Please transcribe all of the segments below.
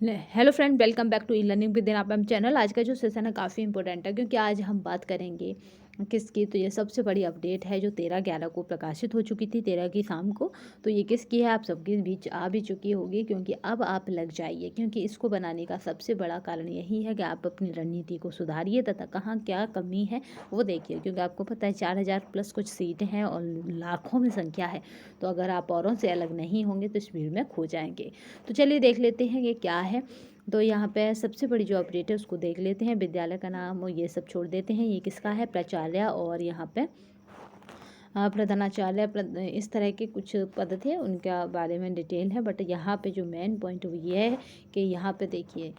Hello friend, welcome back to E learning with आप channel. आज का जो सेशन है काफ़ी इंपॉर्टेंट है क्योंकि आज हम बात करेंगे किसकी। तो ये सबसे बड़ी अपडेट है जो 13/11 को प्रकाशित हो चुकी थी, 13 की शाम को। तो ये किसकी है, आप सबके बीच आ भी चुकी होगी क्योंकि अब आप लग जाइए, क्योंकि इसको बनाने का सबसे बड़ा कारण यही है कि आप अपनी रणनीति को सुधारिए तथा कहाँ क्या कमी है वो देखिए। क्योंकि आपको पता है 4000 प्लस कुछ सीटें हैं और लाखों में संख्या है। तो अगर आप औरों से अलग नहीं होंगे तो इस भीड़ में खो जाएंगे। तो चलिए देख लेते हैं ये क्या है। तो यहाँ पे सबसे बड़ी जो अपडेट है उसको देख लेते हैं। विद्यालय का नाम और ये सब छोड़ देते हैं, ये किसका है, प्राचार्य और यहाँ पे प्रधानाचार्य इस तरह के कुछ पद थे, उनका बारे में डिटेल है। बट यहाँ पे जो मेन पॉइंट वो ये है कि यहाँ पे देखिए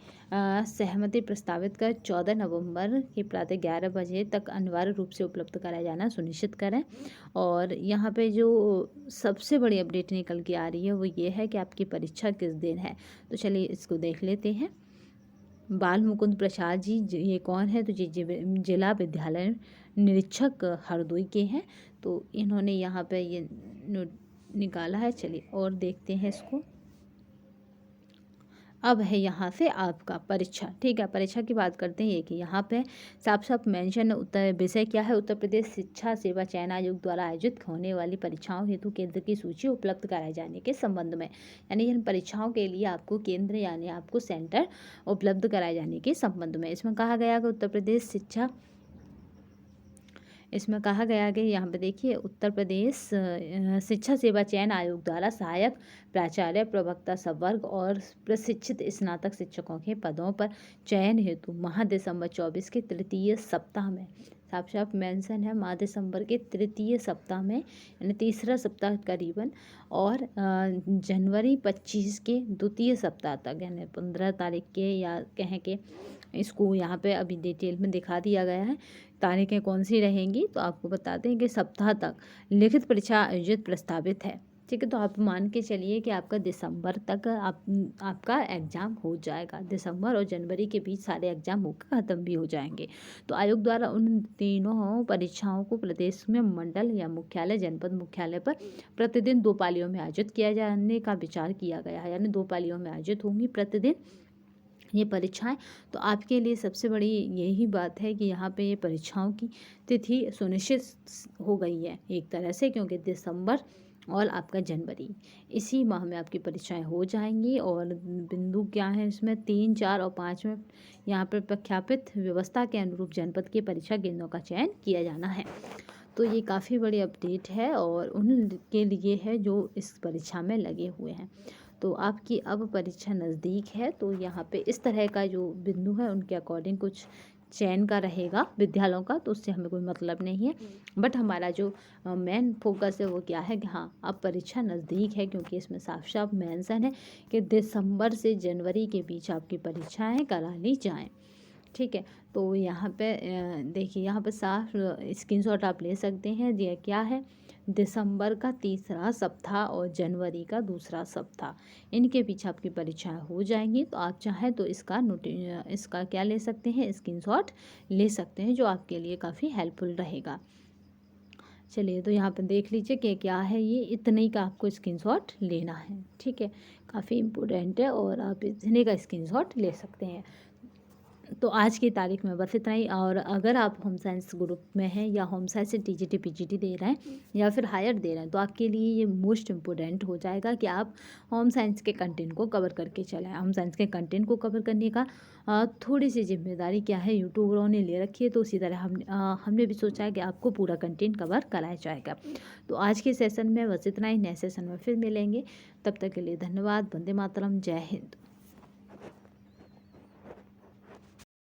सहमति प्रस्तावित कर 14 नवंबर के प्रातः 11 बजे तक अनिवार्य रूप से उपलब्ध कराया जाना सुनिश्चित करें। और यहाँ पे जो सबसे बड़ी अपडेट निकल के आ रही है वो ये है कि आपकी परीक्षा किस दिन है। तो चलिए इसको देख लेते हैं। बाल मुकुंद प्रसाद जी ये कौन है, तो जिला विद्यालय निरीक्षक हरदोई के हैं। तो इन्होंने यहाँ पे ये निकाला है। चलिए और देखते हैं इसको। अब है यहाँ से आपका परीक्षा, ठीक है। परीक्षा की बात करते हैं कि यहाँ पे साफ साफ मेंशन उत्तर विषय क्या है, उत्तर प्रदेश शिक्षा सेवा चयन आयोग द्वारा आयोजित होने वाली परीक्षाओं हेतु केंद्र की सूची उपलब्ध कराए जाने के संबंध में। यानी इन परीक्षाओं के लिए आपको केंद्र यानी आपको सेंटर उपलब्ध कराए जाने के संबंध में इसमें कहा गया कि उत्तर प्रदेश इसमें कहा गया कि यहाँ पे देखिए उत्तर प्रदेश शिक्षा सेवा चयन आयोग द्वारा सहायक प्राचार्य प्रवक्ता संवर्ग और प्रशिक्षित स्नातक शिक्षकों के पदों पर चयन हेतु माह दिसंबर 24 के तृतीय सप्ताह में, साफ साफ मेंशन है माह दिसंबर के तृतीय सप्ताह में यानी तीसरा सप्ताह करीबन, और जनवरी 25 के द्वितीय सप्ताह तक यानी 15 तारीख के, या कहें कि इसको यहाँ पे अभी डिटेल में दिखा दिया गया है तारीखें कौन सी रहेंगी। तो आपको बताते हैं कि सप्ताह तक लिखित परीक्षा आयोजित प्रस्तावित है, ठीक है। तो आप मान के चलिए कि आपका दिसंबर तक आपका एग्ज़ाम हो जाएगा। दिसंबर और जनवरी के बीच सारे एग्ज़ाम होकर ख़त्म भी हो जाएंगे। तो आयोग द्वारा उन तीनों परीक्षाओं को प्रदेश में मंडल या मुख्यालय जनपद मुख्यालय पर प्रतिदिन 2 पालियों में आयोजित किया जाने का विचार किया गया है। यानी 2 पालियों में आयोजित होंगी प्रतिदिन ये परीक्षाएं। तो आपके लिए सबसे बड़ी यही बात है कि यहाँ पे ये परीक्षाओं की तिथि सुनिश्चित हो गई है एक तरह से, क्योंकि दिसंबर और आपका जनवरी इसी माह में आपकी परीक्षाएं हो जाएंगी। और बिंदु क्या है इसमें, 3, 4 और 5 में यहाँ पर प्रख्यापित व्यवस्था के अनुरूप जनपद के परीक्षा केंद्रों का चयन किया जाना है। तो ये काफ़ी बड़ी अपडेट है और उनके लिए है जो इस परीक्षा में लगे हुए हैं। तो आपकी अब परीक्षा नज़दीक है, तो यहाँ पे इस तरह का जो बिंदु है उनके अकॉर्डिंग कुछ चयन का रहेगा विद्यालयों का, तो उससे हमें कोई मतलब नहीं है। बट हमारा जो मेन फोकस है वो क्या है कि हाँ अब परीक्षा नज़दीक है, क्योंकि इसमें साफ साफ मेंशन है कि दिसंबर से जनवरी के बीच आपकी परीक्षाएँ करा ली जाएँ, ठीक है। तो यहाँ पे देखिए यहाँ पे साफ स्क्रीनशॉट आप ले सकते हैं। ये क्या है, दिसंबर का तीसरा सप्ताह और जनवरी का दूसरा सप्ताह, इनके पीछे आपकी परीक्षाएं हो जाएंगी। तो आप चाहें तो इसका क्या ले सकते हैं, स्क्रीनशॉट ले सकते हैं, जो आपके लिए काफ़ी हेल्पफुल रहेगा। चलिए तो यहाँ पर देख लीजिए कि क्या है, ये इतने ही का आपको स्क्रीनशॉट लेना है, ठीक है। काफ़ी इम्पोर्टेंट है और आप इतने का स्क्रीनशॉट ले सकते हैं। तो आज की तारीख में बस इतना ही। और अगर आप होम साइंस ग्रुप में हैं या होम साइंस से टीजीटी पीजीटी दे रहे हैं या फिर हायर दे रहे हैं, तो आपके लिए ये मोस्ट इम्पोर्टेंट हो जाएगा कि आप होम साइंस के कंटेंट को कवर करके चलाएं। होम साइंस के कंटेंट को कवर करने का थोड़ी सी जिम्मेदारी क्या है यूट्यूबरों ने ले रखी है, तो उसी तरह हमने भी सोचा है कि आपको पूरा कंटेंट कवर कराया जाएगा। तो आज के सेशन में बस इतना ही। नए सेशन में फिर मिलेंगे, तब तक के लिए धन्यवाद। वंदे मातरम, जय हिंद।